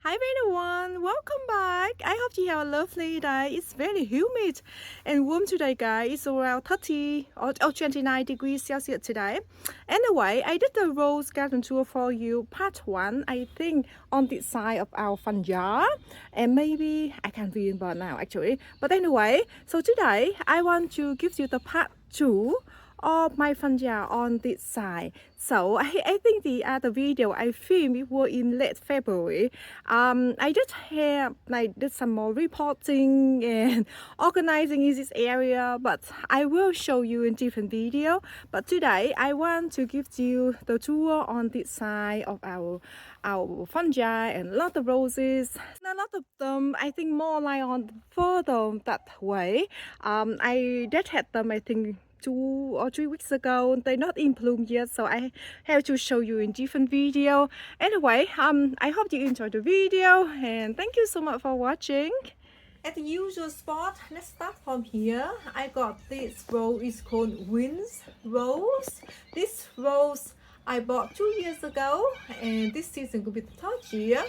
Hi everyone, welcome back. I hope you have a lovely day. It's very humid and warm today, guys. It's around 30 or 29 degrees Celsius today. Anyway, I did the rose garden tour for you, part 1, I think, on this side of our front yard. And maybe I can't remember now actually. But anyway, so today I want to give you the part 2 of my front yard on this side. So I think the other video I filmed it was in late February. I just have did some more reporting and organizing in this area, but I will show you in different video. But today I want to give you the tour on this side of our fungi and a lot of roses. A lot of them I think more like on further that way. I did had them I think 2 or 3 weeks ago. They're not in bloom yet, so I have to show you in different video. Anyway, I hope you enjoyed the video and thank you so much for watching. At the usual spot, let's start from here. I got this rose, is called Wins Rose. This rose I bought 2 years ago, and this season will be the third year.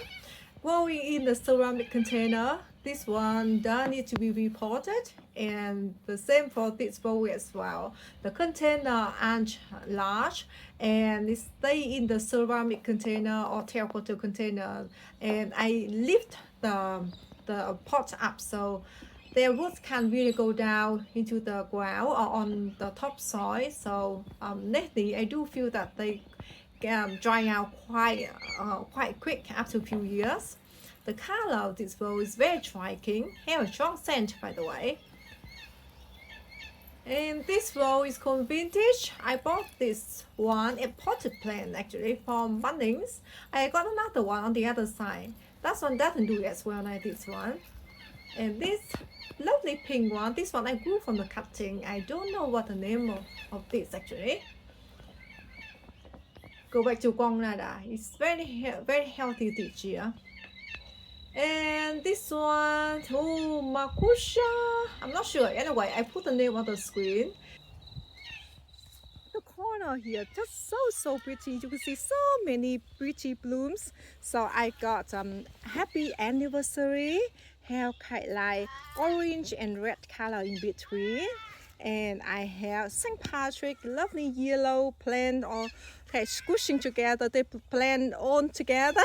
Growing in the ceramic container, this one does need to be repotted, and the same for this rose as well. The container aren't large and it stay in the ceramic container or terracotta container, and I lift the pot up so their roots can really go down into the ground or on the top soil. So lately I do feel that they dry out quite quick after a few years. The color of this rose is very striking, have a strong scent by the way. And this rose is called Vintage. I bought this one, a potted plant actually, from Bunnings. I got another one on the other side. That one doesn't do as well like this one. And this lovely pink one, this one I grew from the cutting. I don't know what the name of this actually. Go back to Guangnada. It's very healthy this year. And this one, oh, Makusha, I'm not sure. Anyway, I put the name on the screen. The corner here, just so pretty. You can see so many pretty blooms. So I got happy anniversary, have kind of like orange and red color in between. And I have St. Patrick, lovely yellow plant, or okay, squishing together, they plant on together.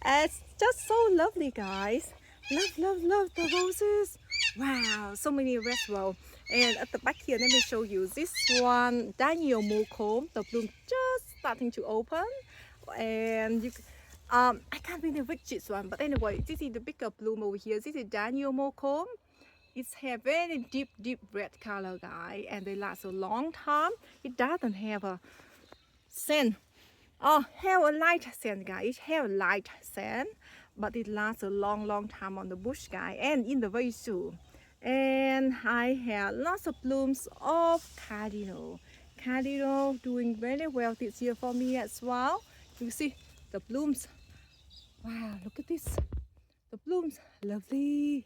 It's just so lovely, guys. Love the roses. Wow, so many red rose. And at the back here, let me show you this one, Daniel Molecomb. The bloom just starting to open, and you. I can't really reach this one, but anyway, this is the bigger bloom over here. This is Daniel Molecomb. It's have very deep red color, guys, and they last a long time. It doesn't have a scent. Oh, have a light scent, guys. It have a light scent, but it lasts a long time on the bush, guys, and in the vase too. And I have lots of blooms of cardinal. Cardinal doing very well this year for me as well. You see the blooms. Wow, look at this. The blooms, lovely.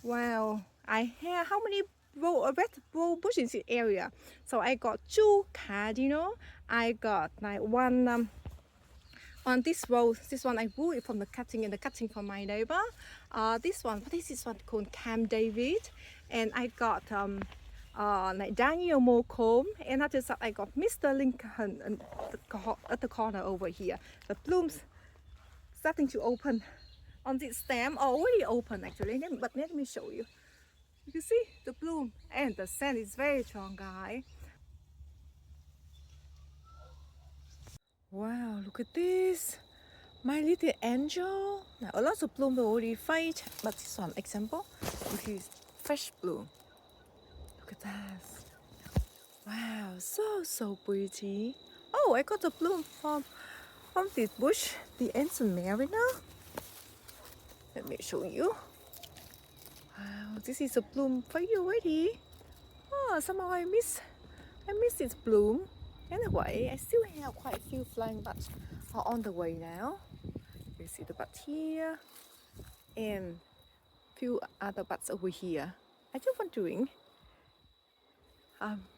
Wow, I have how many red rose bushes in the area? So I got 2 cardinal. I got like one on this rose. This one I grew it from the cutting and the cutting from my neighbor. This one, what is this one called? Camp David. And I got like Daniel Molecomb, and after that I got Mr. Lincoln at the corner over here. The blooms starting to open on this stem, already open actually, but let me show you. You can see the bloom and the scent is very strong, guys. Wow, look at this, my little angel. Now a lot of bloom already fade, but this one example, this is fresh bloom. Look at that. Wow, so pretty. Oh, I got a bloom from this bush, the ancient mariner. Let me show you. Wow, this is a bloom for you already. Oh, somehow I miss this bloom. Anyway, I still have quite a few flying buds are on the way now. You see the buds here and few other buds over here. I just wondering,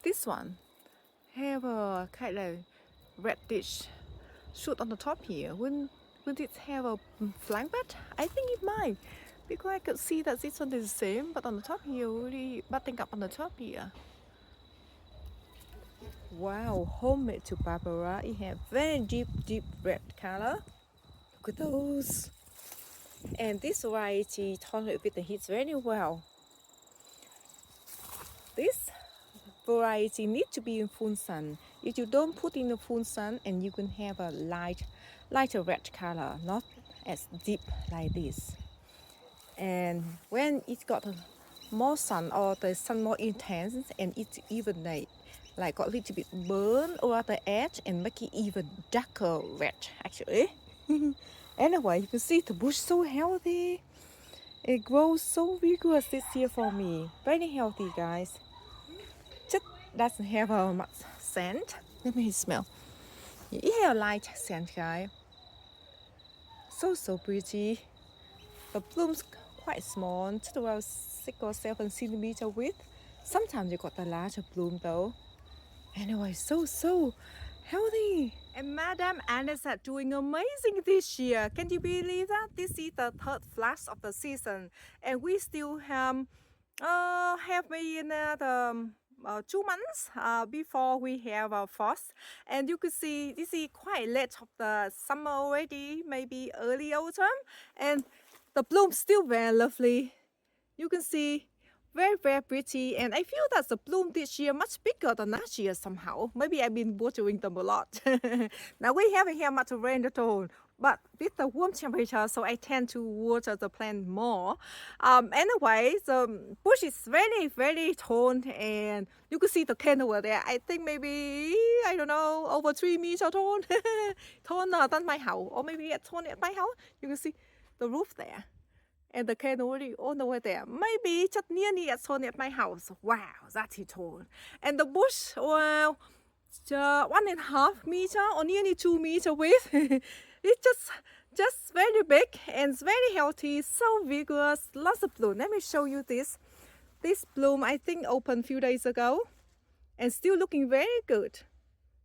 this one have a kind of reddish shoot on the top here. When Will it have a flying bat? I think it might, because I could see that this one is the same, but on the top here, already butting up on the top here. Wow, homemade to Barbara. It has very deep red color. Look at those. And this variety tolerate with the heat very well. This variety need to be in full sun. If you don't put in the full sun, and you can have a lighter red color, not as deep like this. And when it got more sun, or the sun more intense, and it's even like got a little bit burn over the edge and make it even darker red actually. Anyway, you can see the bush so healthy. It grows so vigorous this year for me. Very healthy, guys. Just doesn't have much scent. Let me smell. It has a light scent, guys. So pretty. The blooms quite small, just around 6 or 7 centimeter width. Sometimes you got the larger bloom though. Anyway, so healthy. And Madame Anisette doing amazing this year. Can you believe that? This is the third flash of the season, and we still have maybe another 2 months before we have our frost. And you could see this is quite late of the summer already, maybe early autumn, and the bloom still very lovely. You can see very pretty, and I feel that the bloom this year much bigger than last year somehow. Maybe I've been watering them a lot. Now we haven't had much rain at all, but with the warm temperature, so I tend to water the plant more. Anyway, the bush is very tall, and you can see the cane over there. I think maybe, I don't know, over 3 meters tall. Taller than my house, or maybe taller at my house. You can see the roof there. And the cane already all the way there. Maybe just nearly as tall at my house. Wow, that's tall. And the bush, well, 1.5 meter or nearly 2 meter width. It's just very big and very healthy, so vigorous, lots of bloom. Let me show you this. This bloom I think opened a few days ago, and still looking very good.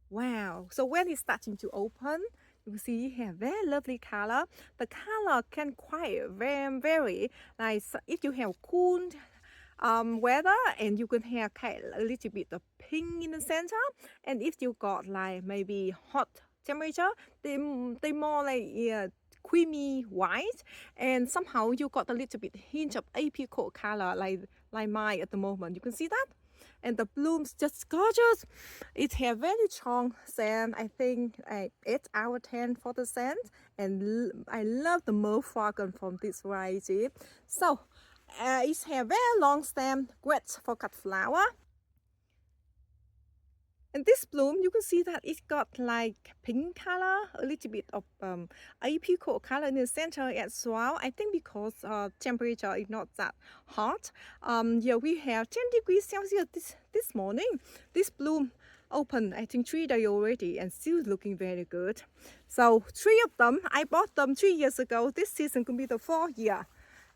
Wow. So when it's starting to open, you see it has very lovely color. The color can quite vary. Like if you have cool weather, and you can have a little bit of pink in the center. And if you got like maybe hot temperature, they more like creamy white. And somehow you got a little bit hint of apricot color like mine at the moment. You can see that. And the blooms just gorgeous. It has very strong scent. I think 8 out of 10 for the scent. And I love the mauve fragrant from this variety. So it has very long stem, great for cut flower. And this bloom, you can see that it's got like pink color, a little bit of apricot color in the center as well. I think because temperature is not that hot. Yeah, we have 10 degrees Celsius this morning. This bloom opened, I think 3 days already, and still looking very good. So 3 of them, I bought them 3 years ago. This season could be the 4th year.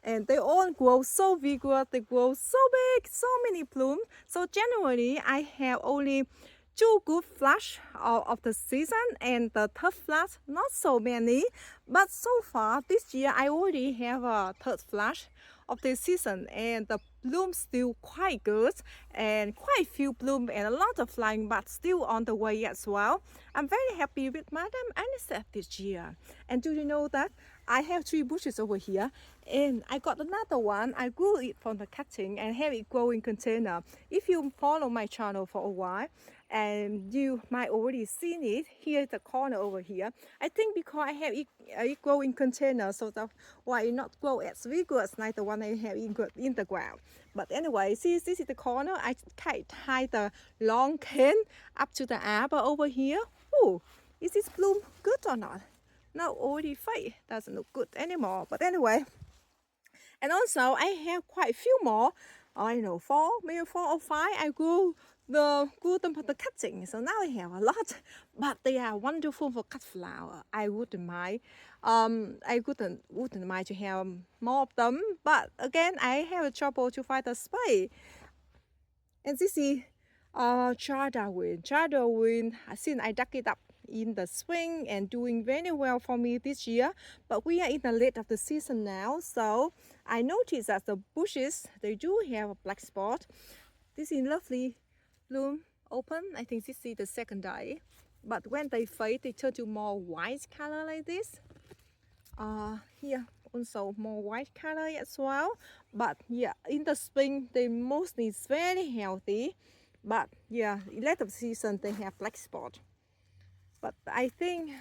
And they all grow so vigorous, they grow so big, so many blooms. So generally, I have only 2 good flush of the season, and the third flush not so many. But so far this year I already have a third flush of the season, and the bloom still quite good, and quite few bloom, and a lot of flying buds still on the way as well. I'm very happy with Madame Anisette this year. And do you know that I have 3 bushes over here, and I got another one. I grew it from the cutting and have it grow in container. If you follow my channel for a while, and you might already seen it. Here is the corner over here. I think because I have it grow in container, so that's why it not grow as vigorous like the one I have in the ground. But anyway, see, this is the corner. I tie the long cane up to the arbor over here. Oh, is this bloom good or not? No, already fade. Doesn't look good anymore. But anyway, and also I have quite a few more. I know 4, maybe 4 or 5. I grew them for the cutting, so now I have a lot, but they are wonderful for cut flower. I wouldn't mind. I wouldn't mind to have more of them, but again, I have trouble to find the space. And this is Chardawin. Since I dug it up in the spring and doing very well for me this year. But we are in the late of the season now, so I noticed that the bushes, they do have a black spot. This is lovely bloom open. I think this is the second day. But when they fade, they turn to more white color like this. Here also more white color as well. But yeah, in the spring, they mostly is very healthy. But yeah, in late of the season, they have black spot. But I think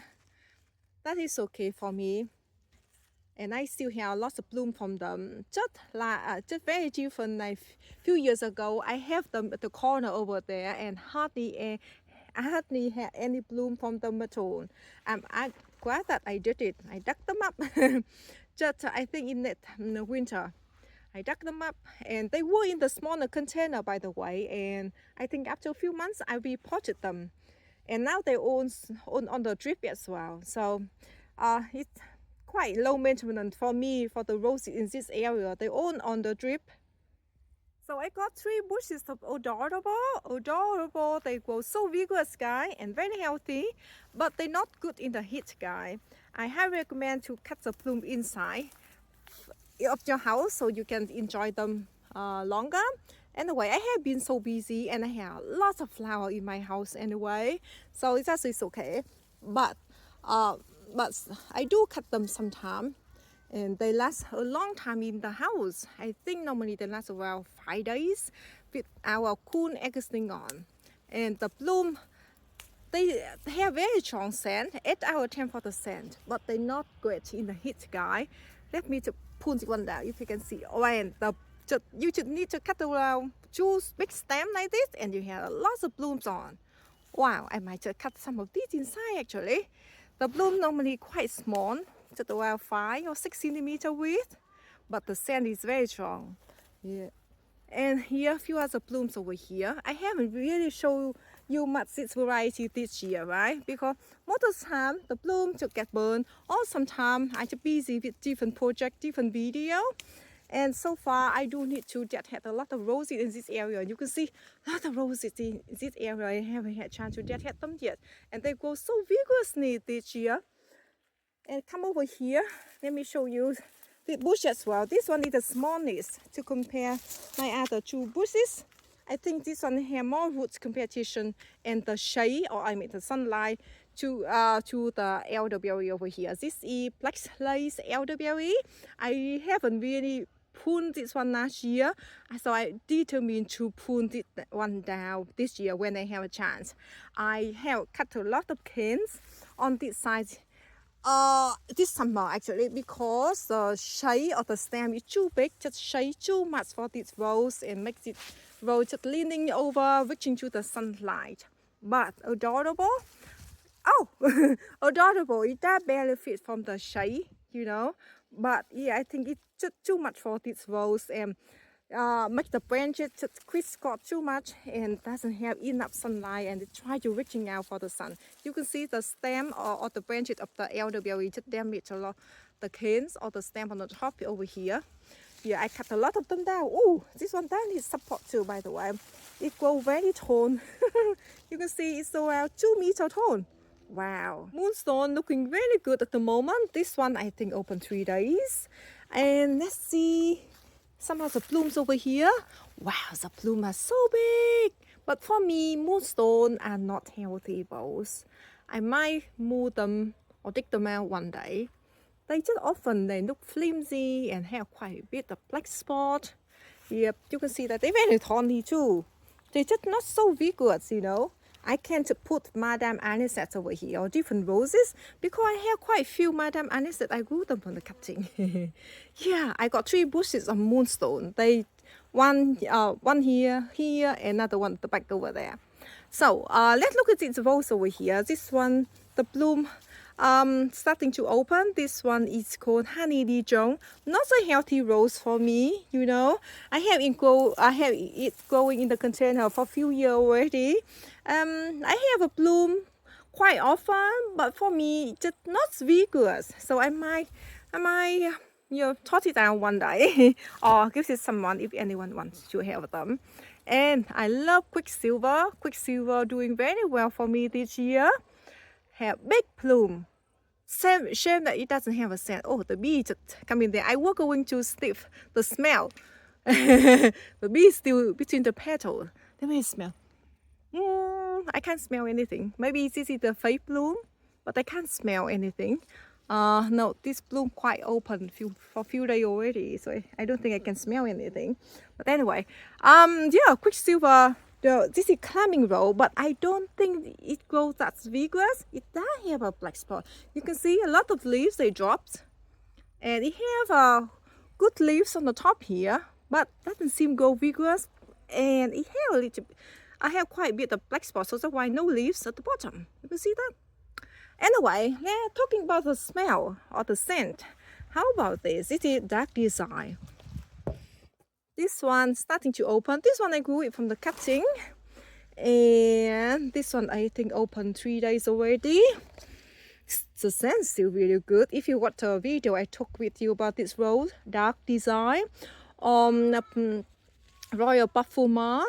that is okay for me. And I still have lots of bloom from them. Just very different. Like few years ago, I have them at the corner over there, and I hardly had any bloom from them at all. I'm glad that I did it. I dug them up. Just I think in the winter, I dug them up, and they were in the smaller container, by the way. And I think after a few months, I repotted them, and now they on the drip as well. So it's quite low maintenance for me for the roses in this area. They own on the drip. So I got 3 bushes of adorable. They grow so vigorous, guys, and very healthy, but they're not good in the heat, guys. I highly recommend to cut the bloom inside of your house so you can enjoy them longer. Anyway, I have been so busy and I have lots of flowers in my house anyway, so it's actually okay. But I do cut them sometimes, and they last a long time in the house. I think normally they last around 5 days with our cool existing on. And the bloom, they have very strong scent, 8 out of 10 for the scent, but they're not great in the heat, guys. Let me just pull this one down, if you can see. Oh, and you should need to cut around 2 big stems like this, and you have lots of blooms on. Wow, I might just cut some of these inside actually. The bloom normally quite small, just around 5 or 6 centimeter width, but the scent is very strong. Yeah. And here a few other blooms over here. I haven't really shown you much this variety this year, right? Because most of the time the bloom just get burned, or sometimes I'm just busy with different projects, different video. And so far I do need to deadhead a lot of roses in this area. You can see a lot of roses in this area. I haven't had a chance to deadhead them yet, and they grow so vigorously this year. And come over here, let me show you the bush as well. This one is the smallest to compare my other 2 bushes. I think this one has more roots competition and the shade, or I mean the sunlight, to the elderberry over here. This is black lace elderberry. I haven't really pruned this one last year, so I determined to prune this one down this year when I have a chance. I have cut a lot of canes on this side this summer actually, because the shade of the stem is too big, just shade too much for this rose and makes it rose just leaning over, reaching to the sunlight. But adorable. Oh, adorable. It does barely fit from the shade, you know. But yeah, I think it's just too much for this rose, and make the branches just crisscross too much and doesn't have enough sunlight, and it try to reaching out for the sun. You can see the stem or the branches of the elderberry just damage a lot the canes or the stem on the top over here. Yeah, I cut a lot of them down. Oh, this one down needs support too, by the way. It grows very tall. You can see it's around 2 meter tall. Wow. Moonstone looking really good at the moment. This one I think open 3 days. And let's see some of the blooms over here. Wow, the blooms are so big. But for me, moonstone are not healthy bulbs. I might move them or dig them out one day. They look flimsy and have quite a bit of black spot. Yep, you can see that they're very thorny too. They're just not so vigorous, you know. I can't put Madame Anisette over here or different roses because I have quite a few Madame Anisette. I grew them from the cutting. Yeah, I got 3 bushes of moonstone. One here, another one at the back over there. So let's look at this rose over here. This one, the bloom starting to open. This one is called Honey Dijon. Not a healthy rose for me, you know. I have it growing in the container for a few years already. I have a bloom quite often, but for me, just not vigorous. So I might toss it down one day or give it to someone if anyone wants to have them. And I love Quicksilver. Quicksilver doing very well for me this year. have big plume. Shame that it doesn't have a scent. Oh, the bee just come in there. I was going to sniff the smell. The bee is still between the petals. Let me smell. I can't smell anything. Maybe this is the fake bloom, but I can't smell anything. No, this bloom quite open for a few days already, so I don't think I can smell anything. But anyway, yeah, quicksilver. This is climbing rose, but I don't think it grows that vigorous. It does have a black spot. You can see a lot of leaves they dropped, and it have good leaves on the top here, but doesn't seem go vigorous. And it have a little. I have quite a bit of black spots, so that's why no leaves at the bottom. You can see that. Anyway, yeah, talking about the smell or the scent. How about this? This is dark design. This one starting to open. This one I grew it from the cutting. And this one I think opened 3 days already. The scent is still really good. If you watch the video I talked with you about this rose, dark design. Royal Parfuma.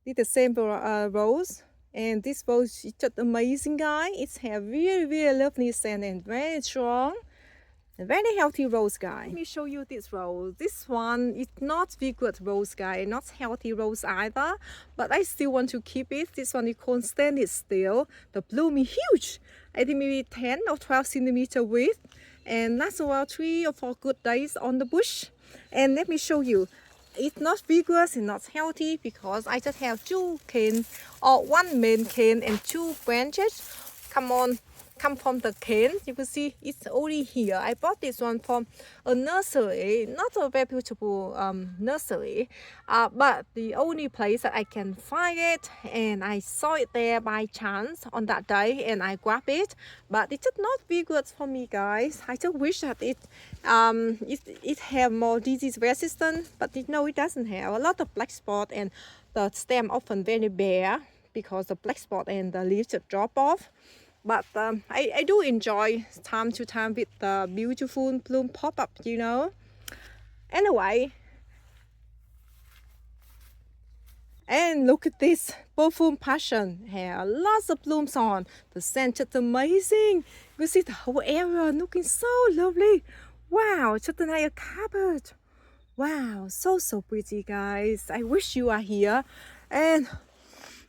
It's the same rose. And this rose is just amazing, guys. It's have really lovely scent and very strong. A very healthy rose, guy. Let me show you this rose. This one is not vigorous rose, guy, not healthy rose either, but I still want to keep it. This one is constant, it's still. The bloom is huge. I think maybe 10 or 12 centimeter width, and lasts about 3 or 4 good days on the bush. And let me show you. It's not vigorous and not healthy because I just have 2 canes, or 1 main cane and 2 branches. Come from the cane. You can see it's only here. I bought this one from a nursery, not a reputable nursery, but the only place that I can find it, and I saw it there by chance on that day and I grabbed it, but it's just not vigorous for me, guys. I just wish that it have more disease resistant, but no, it doesn't have. A lot of black spot, and the stem often very bare because the black spot and the leaves just drop off. But I do enjoy time to time with the beautiful bloom pop up, you know. Anyway, and look at this perfume passion. Have lots of blooms on. The scent is amazing. You see the whole area looking so lovely. Wow, just like a carpet. Wow, so pretty, guys. I wish you are here. And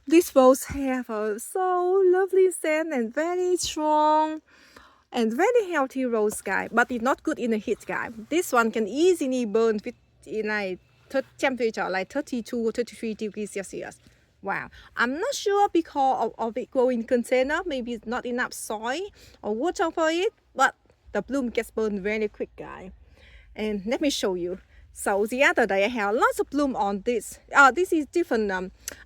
these roses have a so lovely scent and very strong and very healthy rose, guy, but it's not good in the heat, guy. This one can easily burn with in like temperature like 32 or 33 degrees Celsius. Wow, I'm not sure because of it growing container. Maybe it's not enough soil or water for it, but the bloom gets burned very quick, guy. And let me show you. So the other day I have lots of bloom on this. This is different.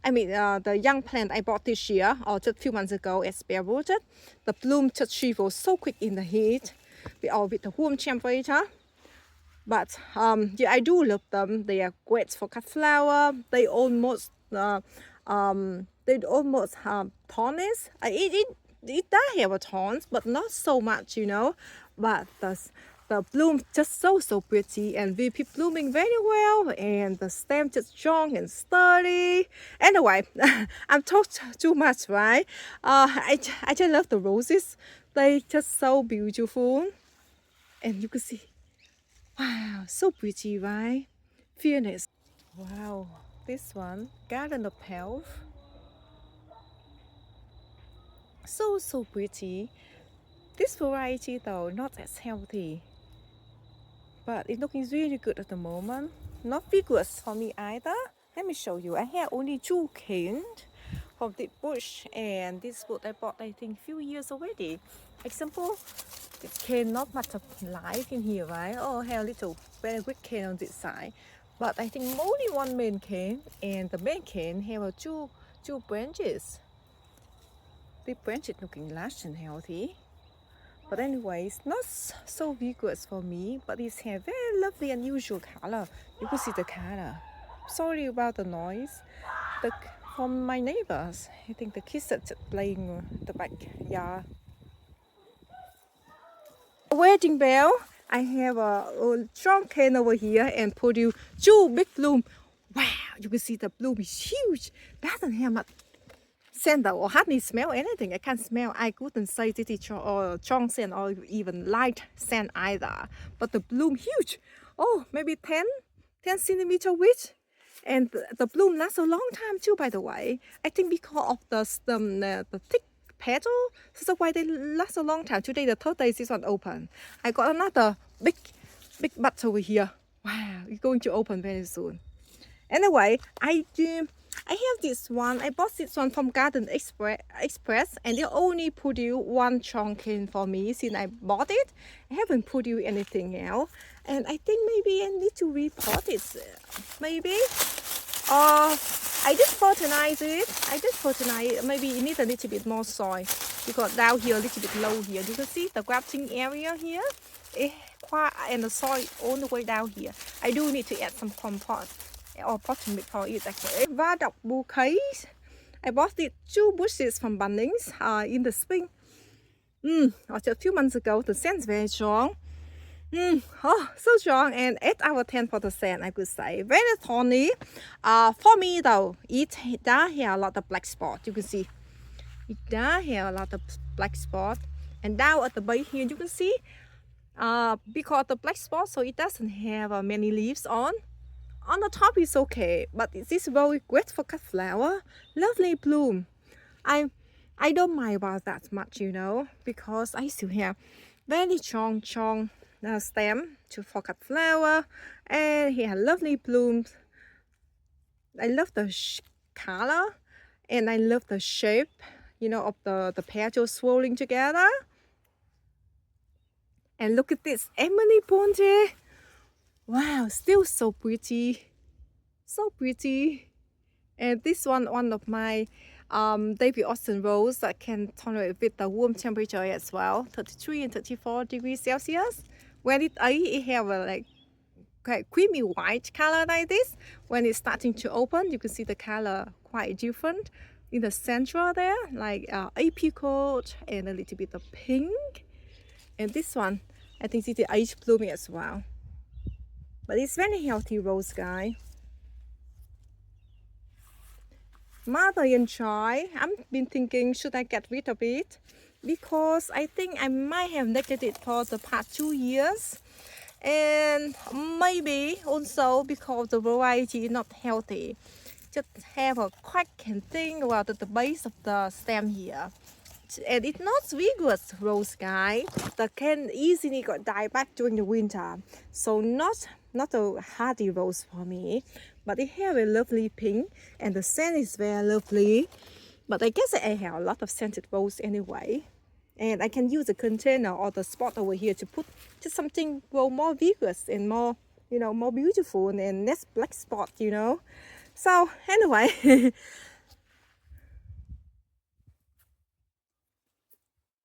The young plant I bought this year or just a few months ago as bare rooted. The bloom just shrivel so quick in the heat, with the warm temperature. But yeah, I do love them. They are great for cut flower. They almost have thorns. It does have a thorns, but not so much, you know. But the bloom just so pretty, and we keep blooming very well, and the stem just strong and sturdy. Anyway, I'm talked too much, right? I just love the roses. They just so beautiful, and you can see, wow, so pretty, right? Fairness. Wow, this one, Garden of Health. So pretty. This variety though, not as healthy, but it's looking really good at the moment. Not vigorous for me either. Let me show you. I have only 2 canes from the bush, and this wood I bought I think few years already. Example, this cane not much of life in here, right? Oh, I have a little very good cane on this side, but I think only 1 main cane, and the main cane have two branches. The branches looking lush and healthy. But anyway, it's not so vigorous for me, but it's have very lovely unusual color. You can see the color. Sorry about the noise. From my neighbors, I think the kids are just playing the backyard. Wedding bell. I have a strong cane over here and produce 2 big bloom. Wow, you can see the bloom is huge. Doesn't have much scent or hardly smell anything. I can't smell. I couldn't say this is strong scent or even light scent either. But the bloom huge. Oh, maybe 10 centimeter width. And the bloom lasts a long time too, by the way. I think because of the thick petal, so that's why they last a long time. Today, the third day, this one open. I got another big bud over here. Wow, it's going to open very soon. Anyway, I have this one. I bought this one from Garden Express, and they only produce one chunk in for me since I bought it. I haven't produced anything else, and I think maybe I need to repot it. Maybe, I just fertilize it. Maybe it needs a little bit more soil because down here a little bit low here. You can see the grafting area here. And the soil all the way down here. I do need to add some compost or potting mix for it actually. Vardok bouquets. I bought it 2 bushes from Bunnings in the spring. Or just a few months ago. The scent is very strong. Oh, so strong, and 8 out of 10 for the scent, I could say. Very thorny. For me though, it does have a lot of black spot. You can see it does have a lot of black spot, and down at the base here you can see because of the black spot, so it doesn't have many leaves on. On the top is okay, but this is very great for cut flower. Lovely bloom. I don't mind about that much, you know, because I still have very strong stem for cut flower, and he has lovely blooms. I love the color, and I love the shape, you know, of the petals swirling together. And look at this Emily Ponte. Wow, still so pretty. So pretty. And this one of my David Austin rose that can tolerate with the warm temperature as well. 33 and 34 degrees Celsius. When it have a like creamy white color like this. When it's starting to open, you can see the color quite different. In the center there, like apricot and a little bit of pink. And this one, I think it's the age blooming as well. But it's very healthy rose, guy. Mother and child, I've been thinking, should I get rid of it? Because I think I might have neglected it for the past 2 years. And maybe also because the variety is not healthy. Just have a crack and thing about the base of the stem here. And it's not vigorous rose, guy, that can easily die back during the winter. So not a hardy rose for me, but it has a lovely pink, and the scent is very lovely. But I guess I have a lot of scented rose anyway, and I can use the container or the spot over here to put just something more vigorous and more, you know, more beautiful and less black spot, you know. So anyway,